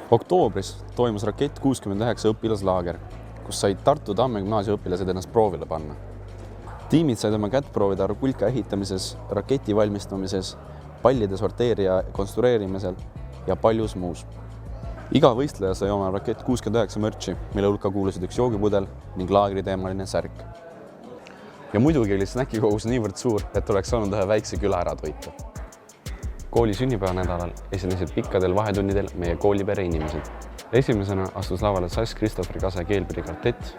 Oktoobris toimus Rakett 69 õpilaslaager, kus said Tartu Tamme gümnaasiumi õpilased ennast proovile panna. Tiimid said oma kätt proovida kulka ehitamises, raketi valmistamises, pallide sorteerija konstrueerimisel ja paljus muus. Iga võistleja sai oma Rakett 69 mürtsi, mille hulka kuulusid üks joogipudel ning laagriteemaline särk. Ja muidugi oli snäkikogus niivõrd suur, et oleks saanud ühe väikse küla ära toita. Kooli sünnipäevanädalal esinesid pikkadel vahetunnidel meie koolipere inimesed. Esimesena astus lavale Sass Kristofri Kase keelpilli kvartett,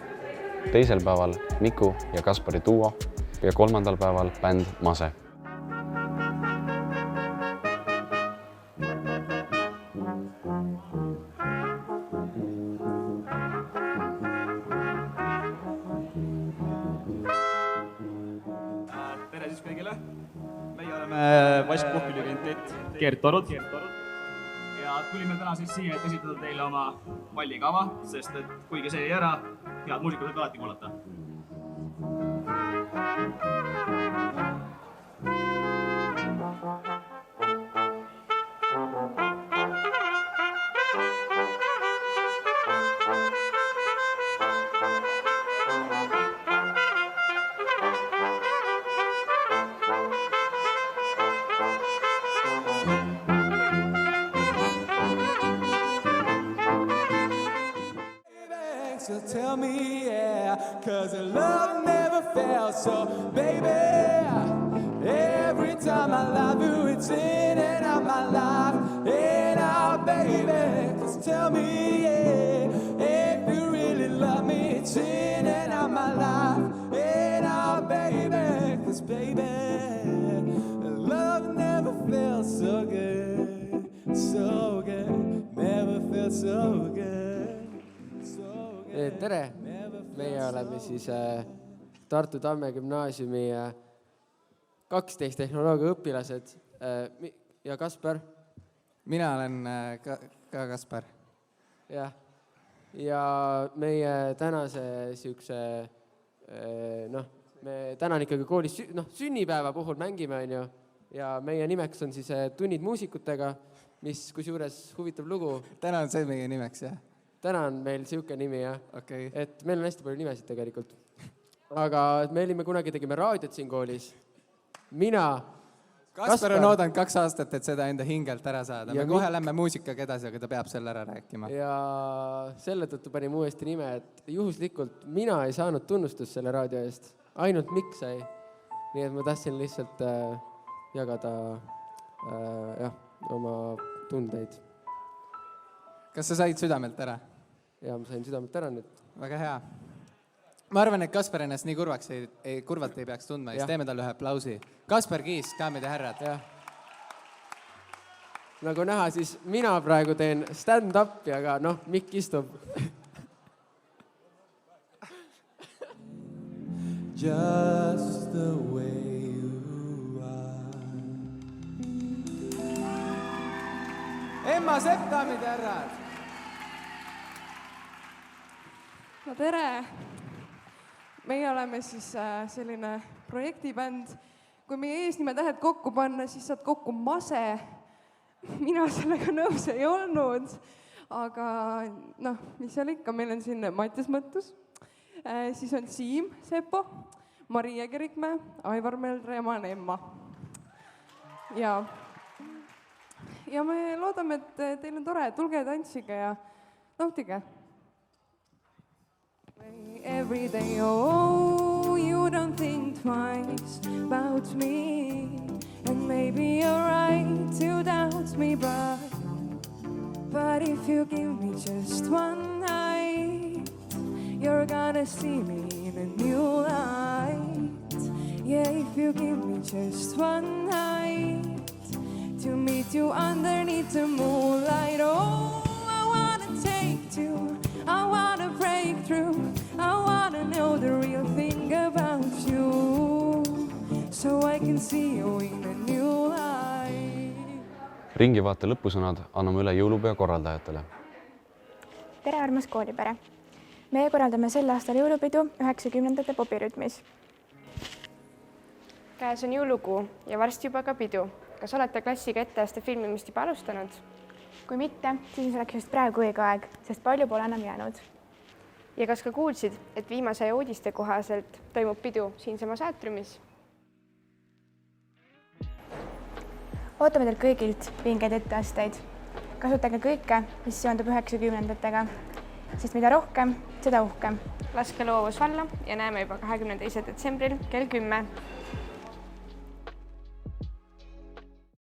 teisel päeval Miku ja Kaspari duo ja kolmandal päeval bänd Mase. Tere siis kõigile! Meie oleme Vaskpuhkili kentett Keertorud ja tulime täna siis siia, et esitada teile oma vallikava, sest et kuigi see ei ära, head muusikud saab alati kuulata. So tell me, yeah, 'cause love never fails. So, baby, every time I love you, it's in and out my life, in out, baby. 'Cause tell me, yeah, if you really love me, it's in and out my life, in out, baby. 'Cause, baby, love never feels so good, never feels so good. Tere! Meie oleme siis Tartu Tamme gümnaasiumi 12 tehnoloogia õpilased ja Kaspar. Mina olen ka Kaspar. Ja meie tänase siukse, me täna ikkagi koolis sünnipäeva puhul mängime, on ju, ja meie nimeks on siis tunnid muusikutega, mis kusjuures huvitav lugu. Täna on see meie nimeks, jah? Täna on meil siuke nimi, jah. Okay. Et meil on hästi palju nimesid tegelikult. Aga me olime kunagi tegime raadiot siin koolis. Mina, Kaspar on oodanud 2 aastat, et seda enda hingelt ära saada. Me kohe lähme muusikaga edasi, aga ta peab selle ära rääkima. Ja selle tõttu panime uuesti nime, et juhuslikult mina ei saanud tunnustust selle raadio eest. Ainult Mikk sai. Nii et ma tahtsin lihtsalt jagada oma tundeid. Kas sa said südamelt ära? Ja ma sain südamelt ära nüüd. Väga hea. Ma arvan, et Kaspar ennast nii kurvalt ei peaks tundma, siis teeme talle ühe aplausi. Kaspar Kiis, daamid ja härrad. Ja. Nagu näha, siis mina praegu teen stand-upi, aga Mikk istub. Just the way you are. Emma Sepp, daamid ja härrad. No tere! Meie oleme siis selline projektibänd. Kui meie eesnimetähed kokku panna, siis saad kokku Mase. Mina sellega nõus ei olnud. aga noh, mis seal ikka, meil on siin Mattias Mõttus, siis on Siim Sepo, Maria Kirikmäe, Aivar Meldre ja ma olen Emma. Ja me loodame, et teil on tore, tulge tantsige ja nautige. Every day, oh, you don't think twice about me. And maybe you're right to doubt me, but if you give me just one night, you're gonna see me in a new light. Yeah, if you give me just one night to meet you underneath the moonlight. Oh, I wanna take you, I wanna break through, I wanna know the real thing about you, so I can see you in a new light. Ringivaate lõpusõnad anname üle jõulupea korraldajatele. Tere, armas koolipere! Meie korraldame sel aastal jõulupidu 90ndate popirütmis. Käes on jõulukuu ja varsti juba ka pidu. Kas olete klassiga etteaste filmimist juba alustanud? Kui mitte, siis oleks just praegu õige aeg, sest palju pole enam jäänud. Ja kas ka kuulsid, et viimase aja uudiste kohaselt toimub pidu siinsamas aatriumis? Ootame teil kõigilt vingeid etteasteid. Kasutage kõike, mis seondub 90ndatega, sest mida rohkem, seda uhkem. Laske loovus valla ja näeme juba 22. detsembril kell 10.